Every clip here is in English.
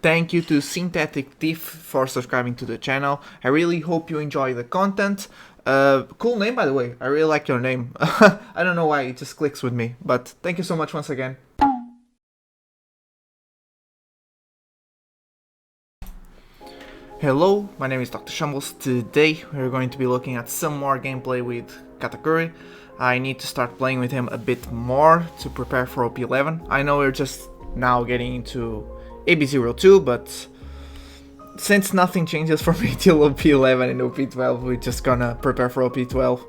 thank you to Synthetic Thief for subscribing to the channel. I really hope you enjoy the content. Cool name, by the way. I really like your name. I don't know why, it just clicks with me. But thank you so much once again. Hello, my name is Dr. Shambles. Today we're going to be looking at some more gameplay with Katakuri. I need to start playing with him a bit more to prepare for OP11. I know we're just now getting into AB02, but since nothing changes for me till OP11 and OP12, we're just gonna prepare for OP12.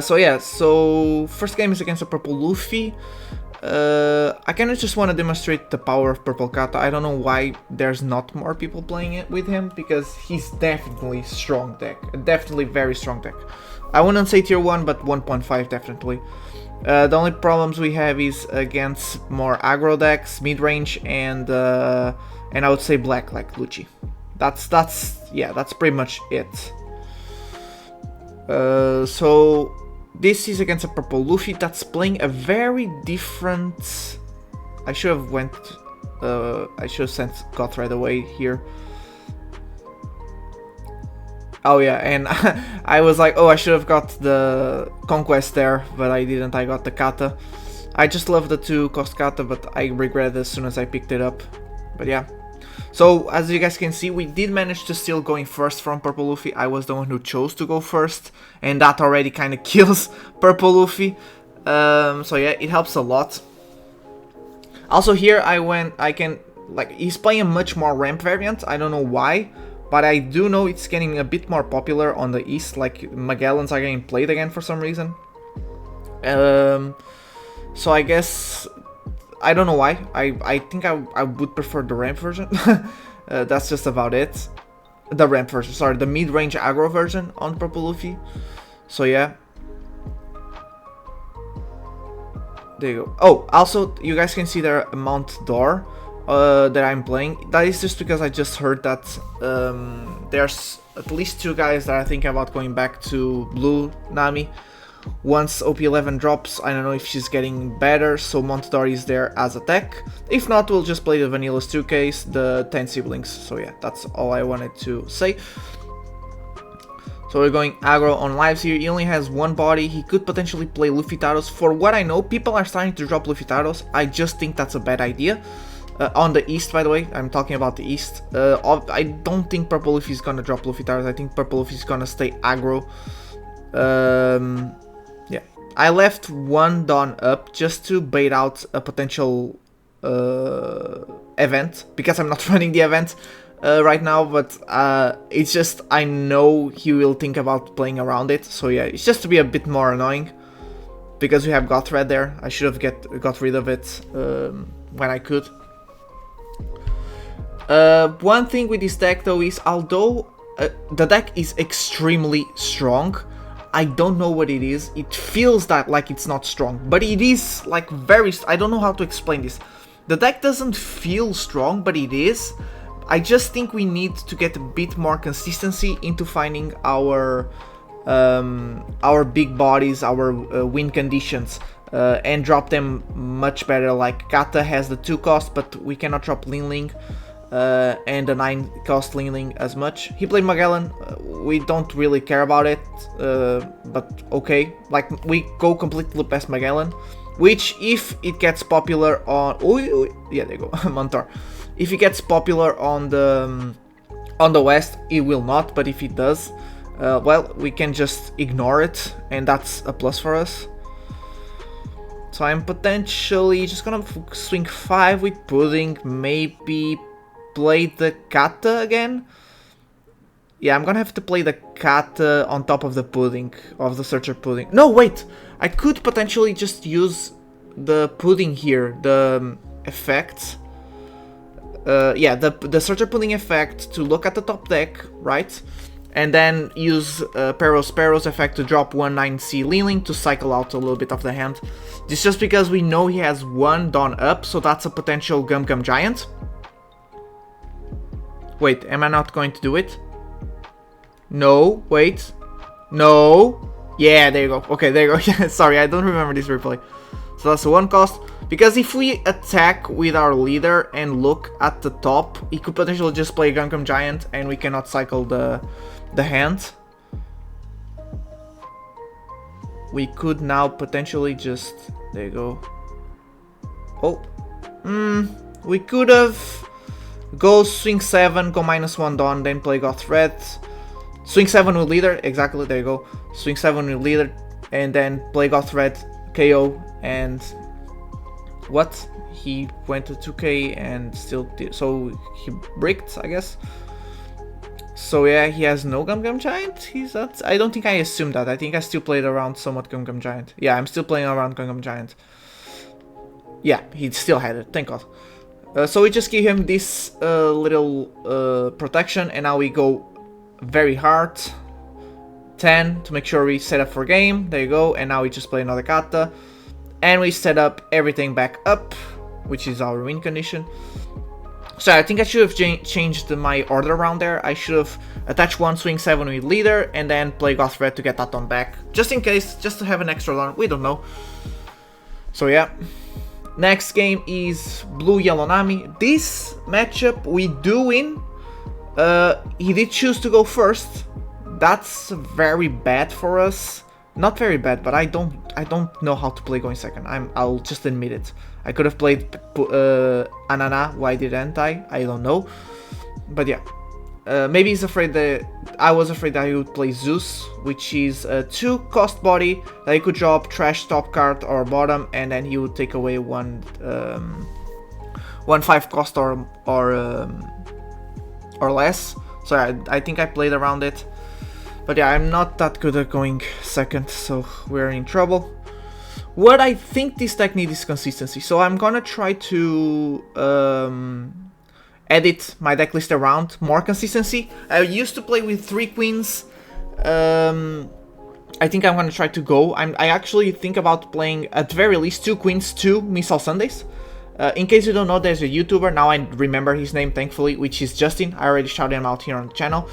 So first game is against a Purple Luffy. I kinda just want to demonstrate the power of Purple Kata. I don't know why there's not more people playing it with him, because he's definitely strong deck. Definitely very strong deck. I wouldn't say tier 1, but 1.5 definitely. The only problems we have is against more aggro decks, mid-range, and I would say black, like Lucci. That's pretty much it. So this is against a Purple Luffy that's playing a very different... I should have sent God right away here. Oh yeah, and I was like, oh, I should have got the Conquest there, but I didn't. I got the Kata. I just love the 2-cost Kata, but I regret it as soon as I picked it up. But yeah. So, as you guys can see, we did manage to steal going first from Purple Luffy. I was the one who chose to go first, and that already kind of kills Purple Luffy. So yeah, it helps a lot. Also here, he's playing a much more ramp variant. I don't know why, but I do know it's getting a bit more popular on the east, like Magellans are getting played again for some reason. So I guess... I don't know why. I think I would prefer the ramp version. That's just about it. The ramp version, sorry, the mid-range aggro version on Purple Luffy. So yeah. There you go. Oh, also, you guys can see their Mount Door that I'm playing. That is just because I just heard that there's at least 2 guys that are thinking about going back to Blue Nami. Once OP11 drops, I don't know if she's getting better, so Montador is there as a tech. If not, we'll just play the Vanilla's 2 case, the 10 siblings. So yeah, that's all I wanted to say. So we're going aggro on lives here. He only has 1 body. He could potentially play Luffy Taros. For what I know, people are starting to drop Luffy Taros. I just think that's a bad idea. On the east, by the way, I'm talking about the east. I don't think Purple Luffy is gonna drop Luffy Taros. I think Purple Luffy is gonna stay aggro. Yeah, I left 1 Dawn up just to bait out a potential event, because I'm not running the event right now, but it's just, I know he will think about playing around it, so yeah, it's just to be a bit more annoying, because we have Gothred there. I should have got rid of it when I could. One thing with this deck though is, although the deck is extremely strong, I don't know what it is. It feels that like it's not strong, but it is like very... I don't know how to explain this. The deck doesn't feel strong, but it is. I just think we need to get a bit more consistency into finding our big bodies, our win conditions, and drop them much better. Like Kata has the 2 cost, but we cannot drop Ling Ling. And the 9-cost Ling Ling as much. He played Magellan. We don't really care about it, but okay. Like, we go completely past Magellan, which, if it gets popular on... Oh, yeah, there you go, Montar. If it gets popular on the west, it will not, but if it does, well, we can just ignore it, and that's a plus for us. So I'm potentially just gonna swing 5 with Pudding, maybe play the Kata again. Yeah, I'm gonna have to play the Kata on top of the Pudding, of the Searcher Pudding. No, wait! I could potentially just use the Pudding here, the effect. Yeah, the Searcher Pudding effect to look at the top deck, right? And then use Pero's effect to drop 1/9C Ling Ling to cycle out a little bit of the hand. This just because we know he has 1 Dawn up, so that's a potential Gum Gum Giant. Wait, am I not going to do it? No, wait. No. Yeah, there you go. Okay, there you go. Sorry, I don't remember this replay. So that's a 1 cost. Because if we attack with our leader and look at the top, he could potentially just play Gum Gum Giant and we cannot cycle the hand. We could now potentially just... There you go. Oh. We could have... Go swing 7, go -1 Dawn, then play Goth Red. Swing 7 with leader, exactly, there you go. Swing 7 with leader, and then play Goth Red, KO, and... What? He went to 2k and still did, so he bricked, I guess. So yeah, he has no Gum Gum Giant. He's not. I don't think I assumed that. I think I still played around somewhat Gum Gum Giant. Yeah, I'm still playing around Gum Gum Giant. Yeah, he still had it. Thank God. So we just give him this little protection, and now we go very hard. 10 to make sure we set up for game. There you go. And now we just play another Kata. And we set up everything back up, which is our win condition. So I think I should have changed my order around there. I should have attached 1 swing 7 with leader and then play Goth Red to get that on back. Just in case, just to have an extra run, we don't know. So yeah. Next game is Blue Yellow Nami. This matchup we do win. He did choose to go first. That's very bad for us. Not very bad, but I don't know how to play going second. I'll just admit it. I could have played Anana. Why didn't I? I don't know. But yeah, maybe he's afraid that I was afraid that he would play Zeus, which is a 2-cost body that he could drop trash top card or bottom, and then he would take away one 5-cost or less. So I think I played around it. But yeah, I'm not that good at going second, so we're in trouble. What I think this deck needs is consistency, so I'm gonna try to edit my deck list around more consistency. I used to play with 3 queens. I think I'm gonna try to go. I actually think about playing at very least 2 queens, 2 Missile Sundays. In case you don't know, there's a YouTuber, now I remember his name thankfully, which is Justin. I already shouted him out here on the channel.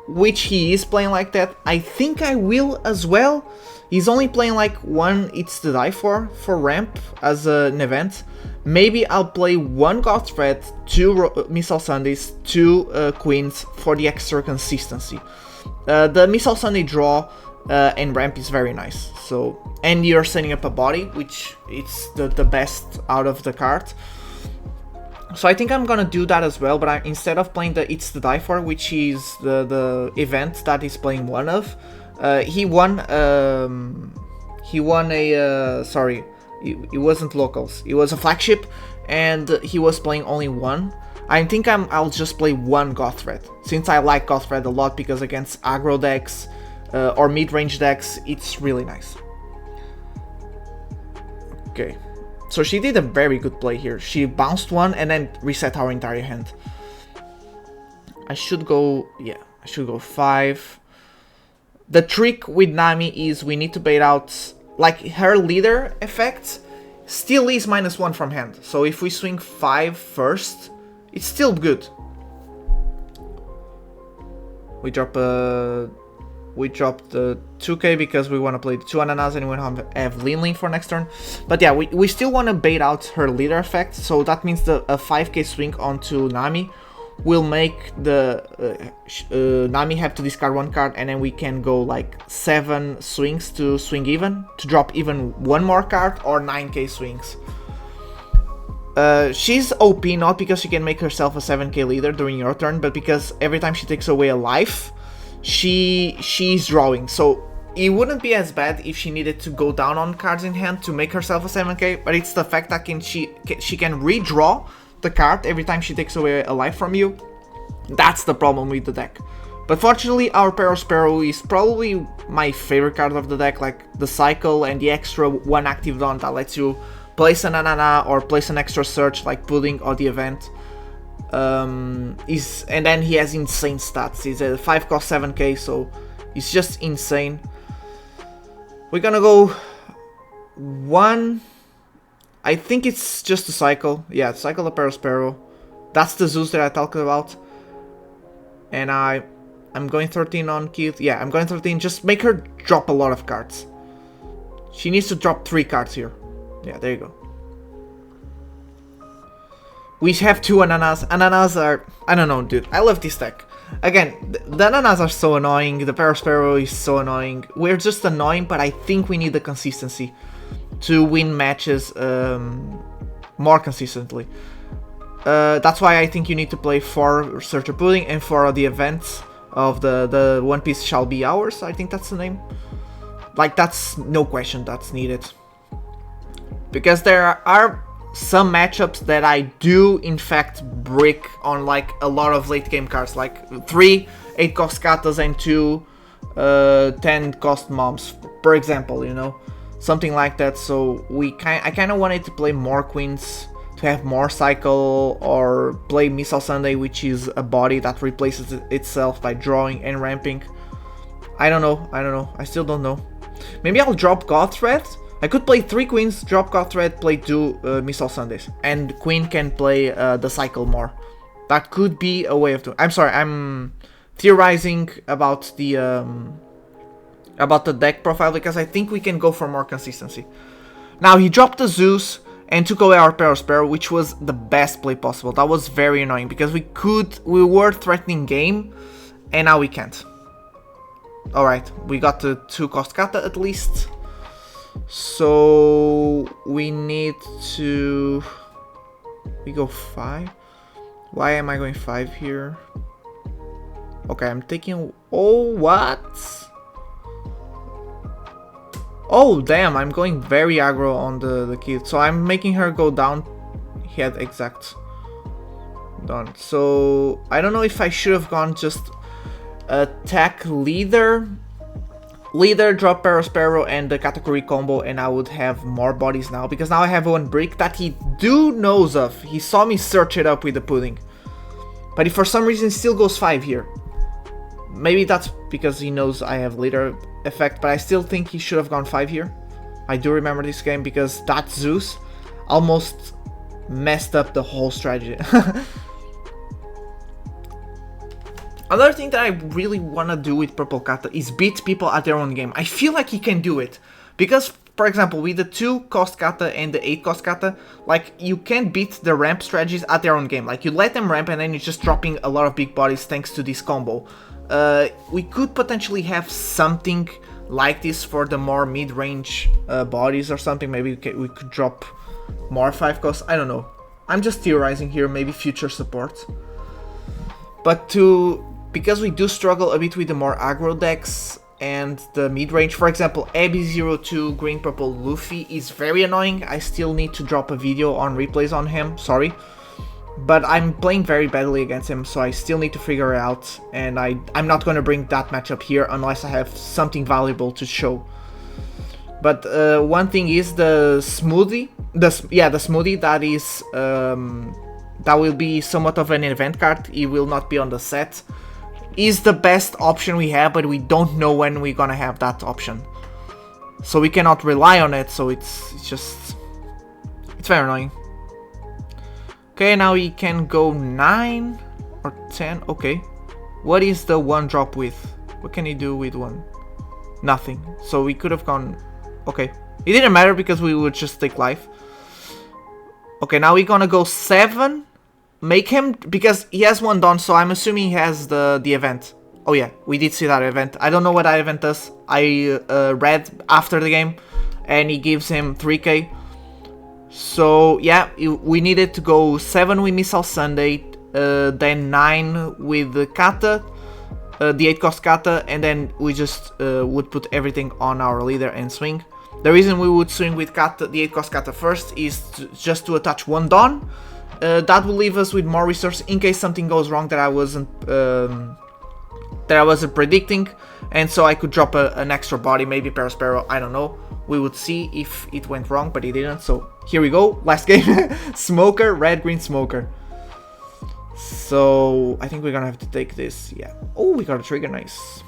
Which he is playing like that. I think I will as well. He's only playing like 1 It's to Die for ramp as an event. Maybe I'll play 1 Goth Red, 2 Missile Sundays, 2 Queens for the extra consistency. The Missile Sunday draw and ramp is very nice. So, and you're setting up a body, which it's the best out of the card. So I think I'm gonna do that as well, but instead of playing the It's to Die For, which is the event that he's playing 1 of, he won a sorry, it wasn't locals, it was a flagship, and he was playing only 1. I think I'll just play 1 Goth Red, since I like Goth Red a lot, because against aggro decks or mid-range decks, it's really nice. Okay. So she did a very good play here. She bounced 1 and then reset our entire hand. I should go, yeah, I should go 5. The trick with Nami is we need to bait out, like her leader effect still is -1 from hand. So if we swing 5 first, it's still good. We drop we dropped the 2k because we want to play the 2 Ananas and we want to have Lin for next turn. But yeah, we still want to bait out her leader effect, so that means a 5k swing onto Nami will make the Nami have to discard 1 card, and then we can go like 7 swings to swing even, to drop even 1 more card, or 9k swings. She's OP not because she can make herself a 7k leader during your turn, but because every time she takes away a life, she's drawing. So it wouldn't be as bad if she needed to go down on cards in hand to make herself a 7k, but it's the fact that she can redraw the card every time she takes away a life from you. That's the problem with the deck. But fortunately, our Sparrow is probably my favorite card of the deck, like the cycle and the extra 1 active dawn that lets you place an Anana or place an extra search like Pudding or the event. And then he has insane stats. He's a 5-cost 7k, so it's just insane. We're gonna go 1. I think it's just a cycle. Yeah, cycle the Sparrow. That's the Zeus that I talked about. And I'm going 13 on Keith. Yeah, I'm going 13. Just make her drop a lot of cards. She needs to drop 3 cards here. Yeah, there you go. We have 2 Ananas. Ananas are... I don't know, dude. I love this deck. Again, the Ananas are so annoying. The Perospero is so annoying. We're just annoying, but I think we need the consistency to win matches more consistently. That's why I think you need to play for Searcher Pudding and for the events of the One Piece Shall Be Ours. I think that's the name. Like, that's no question that's needed. Because there are some matchups that I do in fact brick on like a lot of late game cards, like 3 8-cost katas and 2 10-cost moms, for example, you know, something like that. So I kind of wanted to play more queens to have more cycle, or play Missile Sunday, which is a body that replaces itself by drawing and ramping. I don't know, I still don't know. Maybe I'll drop God Thread. I could play 3 queens, drop God Thread, play 2 Missile Sundays, and queen can play the cycle more. That could be a way of doing. I'm sorry, I'm theorizing about the deck profile because I think we can go for more consistency. Now he dropped the Zeus and took away our Perospero, which was the best play possible. That was very annoying because we were threatening game, and now we can't. All right, we got the 2-cost kata at least. So we need to... We go 5? Why am I going 5 here? Okay, I'm taking... Oh, what? Oh, damn, I'm going very aggro on the kid. So I'm making her go down. Head exact. Done. So I don't know if I should have gone just attack leader. Leader, drop Perospero and the Katakuri combo, and I would have more bodies now, because now I have 1 brick that he knows of. He saw me search it up with the pudding. But if for some reason he still goes 5 here. Maybe that's because he knows I have leader effect, but I still think he should have gone 5 here. I do remember this game because that Zeus almost messed up the whole strategy. Another thing that I really want to do with Purple Kata is beat people at their own game. I feel like he can do it. Because, for example, with the 2-cost kata and the 8-cost kata, like, you can beat the ramp strategies at their own game. Like, you let them ramp and then you're just dropping a lot of big bodies thanks to this combo. We could potentially have something like this for the more mid-range bodies or something. Maybe we could drop more 5-costs. I don't know. I'm just theorizing here, maybe future support. But because we do struggle a bit with the more aggro decks and the mid-range, for example, Abby02 Green Purple Luffy is very annoying. I still need to drop a video on replays on him, sorry. But I'm playing very badly against him, so I still need to figure it out. And I'm not going to bring that matchup here unless I have something valuable to show. But one thing is the smoothie. The smoothie that is... that will be somewhat of an event card. It will not be on the set. Is the best option we have, but we don't know when we're gonna have that option. So we cannot rely on it, so it's very annoying. Okay, now we can go 9 or 10. Okay. What is the 1 drop with? What can he do with 1? Nothing. So we could have gone... Okay. It didn't matter because we would just take life. Okay, now we're gonna go 7. Make him, because he has 1 done, so I'm assuming he has the event. Oh yeah, we did see that event. I don't know what that event does. I read after the game, and he gives him 3k. So yeah, we needed to go 7 with Missile Sunday, then 9 with the Kata, the 8-cost Kata, and then we just would put everything on our leader and swing. The reason we would swing with Kata, the 8-cost Kata first, is just to attach 1 Dawn. That will leave us with more resources in case something goes wrong that I wasn't predicting, and so I could drop an extra body, maybe Perospero, I don't know. We would see if it went wrong, but it didn't. So here we go, last game. Smoker, red green smoker. So I think we're gonna have to take this. Yeah. Oh, we got a trigger, nice.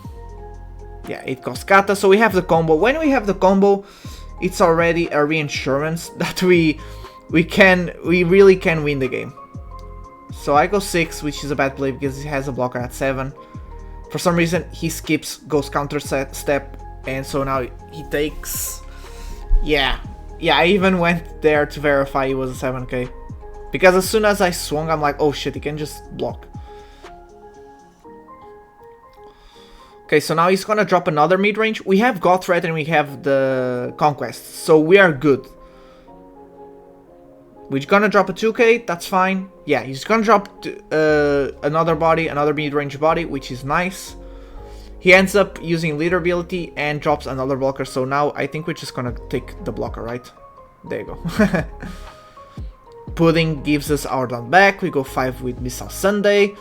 Yeah, 8-cost kata. So we have the combo. When we have the combo, it's already a reinsurance that we really can win the game. So I go 6, which is a bad play because he has a blocker at 7. For some reason he skips, goes counter step, and so now he takes... Yeah, Yeah, I even went there to verify it was a 7k. Because as soon as I swung, I'm like, oh shit, he can just block. Okay, so now he's gonna drop another mid-range. We have God Threat and we have the Conquest, so we are good. We're gonna drop a 2k, that's fine. Yeah, he's gonna drop another body, another mid-range body, which is nice. He ends up using leader ability and drops another blocker, so now I think we're just gonna take the blocker, right? There you go. Pudding gives us our down back, we go 5 with Missile Sunday.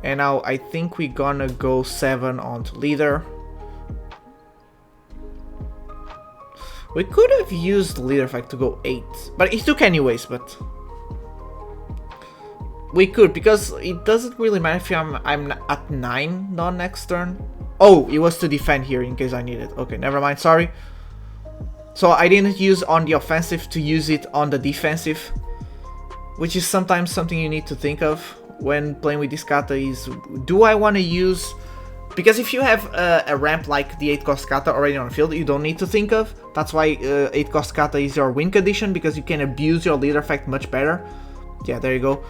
And now I think we're gonna go 7 onto leader. We could have used leader effect to go 8, but he took anyways, but we could, because it doesn't really matter if I'm at 9 on next turn. Oh, it was to defend here in case I need it. Okay, never mind, sorry. So I didn't use on the offensive to use it on the defensive, which is sometimes something you need to think of when playing with this kata is, do I want to use... Because if you have a ramp like the 8 cost kata already on the field, you don't need to think of. That's why 8 cost kata is your win condition, because you can abuse your leader effect much better. Yeah, there you go.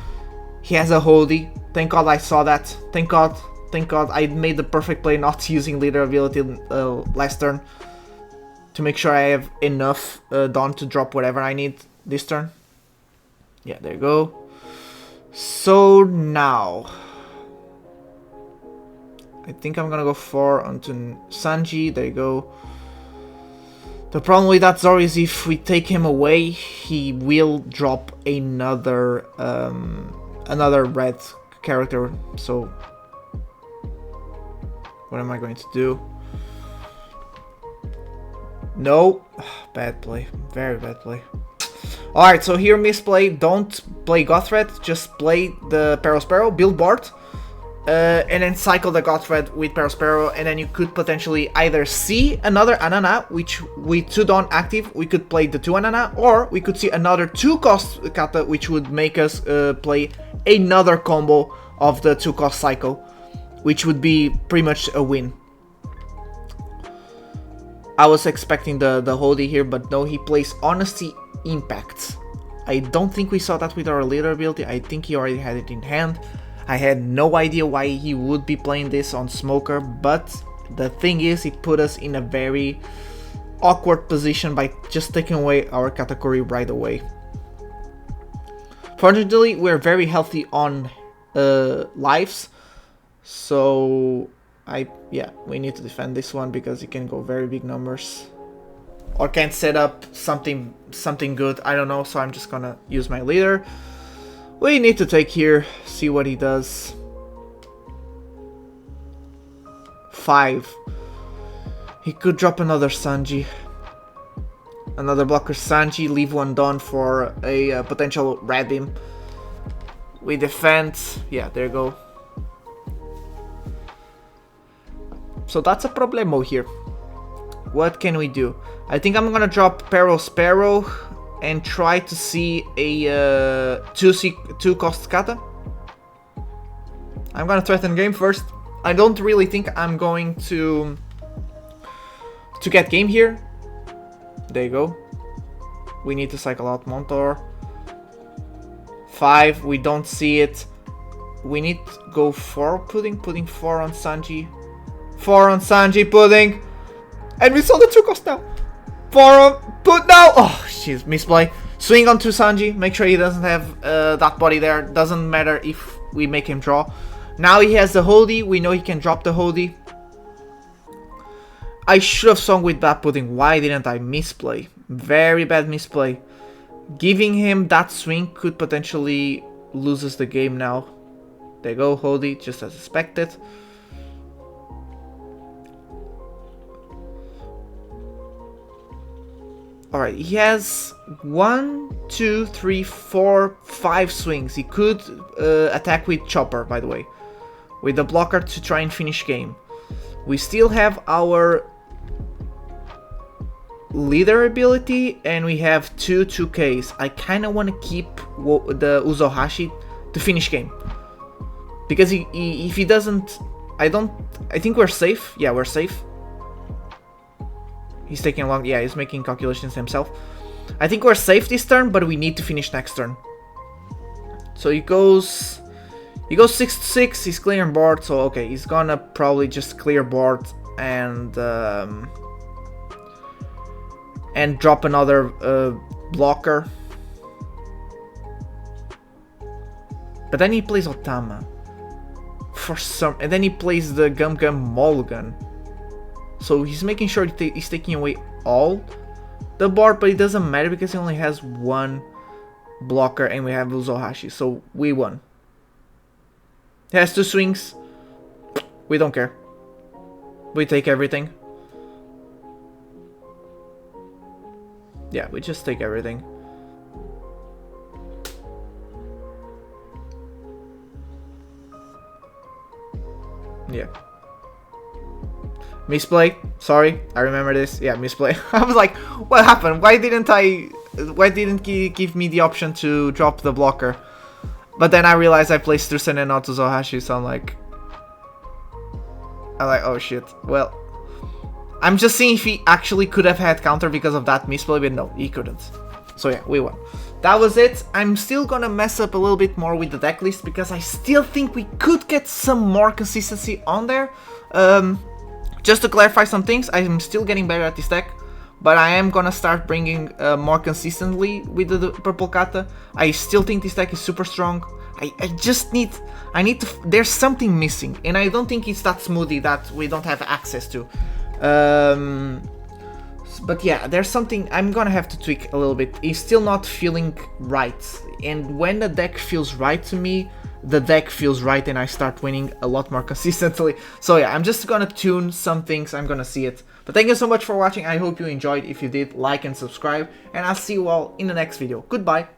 He has a holdie. Thank God I saw that. Thank God I made the perfect play not using leader ability last turn. To make sure I have enough Dawn to drop whatever I need this turn. Yeah, there you go. So now... I think I'm gonna go 4 onto Sanji, there you go. The problem with that Zoro is if we take him away, he will drop another another red character, so what am I going to do? No, bad play, very bad play. Alright, so here misplay, don't play God Threat, just play the Perospero, build board. And then cycle the God Threat with Perospero, and then you could potentially either see another Anana, which with 2 Dawn active, we could play the 2 Anana, or we could see another 2 cost kata, which would make us play another combo of the 2 cost cycle, which would be pretty much a win. I was expecting the holdie here, but no, he plays Honesty Impact. I don't think we saw that with our leader ability, I think he already had it in hand. I had no idea why he would be playing this on Smoker, but the thing is, it put us in a very awkward position by just taking away our Katakuri right away. Fortunately, we're very healthy on lives, so yeah, we need to defend this one because it can go very big numbers. Or can set up something good, I don't know, so I'm just gonna use my leader. We need to take here, see what he does. 5. He could drop another Sanji. Another blocker Sanji, leave 1 Dawn for a potential red beam. We defend, yeah, there you go. So that's a problemo here. What can we do? I think I'm gonna drop Perospero and try to see a 2 cost kata. I'm gonna threaten game first. I don't really think I'm going to get game here. There you go. We need to cycle out Montor. 5, we don't see it. We need to go 4 Pudding, 4 on Sanji. 4 on Sanji, Pudding. And we saw the 2 cost now. 4 on Put now! Oh, jeez, misplay. Swing onto Sanji, make sure he doesn't have that body there. Doesn't matter if we make him draw. Now he has the holdie, we know he can drop the holdie. I should have swung with that Pudding, why didn't I misplay? Very bad misplay. Giving him that swing could potentially lose us the game now. There you go, holdie, just as expected. Alright, he has 1, 2, 3, 4, 5 swings. He could attack with Chopper, by the way, with the blocker to try and finish game. We still have our leader ability, and we have 2 2Ks. I kind of want to keep the Uzohashi to finish game, because if he doesn't, I think we're safe. Yeah, we're safe. He's taking a long... Yeah, he's making calculations himself. I think we're safe this turn, but we need to finish next turn. So he goes 6-6, he's clearing board, so okay, he's gonna probably just clear board and drop another blocker. But then he plays Otama. And then he plays the Gum Gum Mulligan. So he's making sure he's taking away all the board, but it doesn't matter because he only has one blocker and we have Uzohashi, so we won. He has 2 swings. We don't care. We take everything. Yeah, we just take everything. Yeah. Misplay. Sorry, I remember this. Yeah, misplay. I was like, what happened? Why didn't he give me the option to drop the blocker? But then I realized I placed Trusen and not Uzohashi, so I'm like, oh shit. Well, I'm just seeing if he actually could have had counter because of that misplay, but no, he couldn't. So yeah, we won. That was it. I'm still gonna mess up a little bit more with the deck list because I still think we could get some more consistency on there. Just to clarify some things, I'm still getting better at this deck, but I am gonna start bringing more consistently with the Purple Kata. I still think this deck is super strong. I need to, there's something missing, and I don't think it's that smoothie that we don't have access to. But yeah, there's something I'm gonna have to tweak a little bit. It's still not feeling right, and when the deck feels right to me, the deck feels right and I start winning a lot more consistently. So yeah, I'm just gonna tune some things, I'm gonna see it. But thank you so much for watching, I hope you enjoyed. If you did, like and subscribe, and I'll see you all in the next video. Goodbye!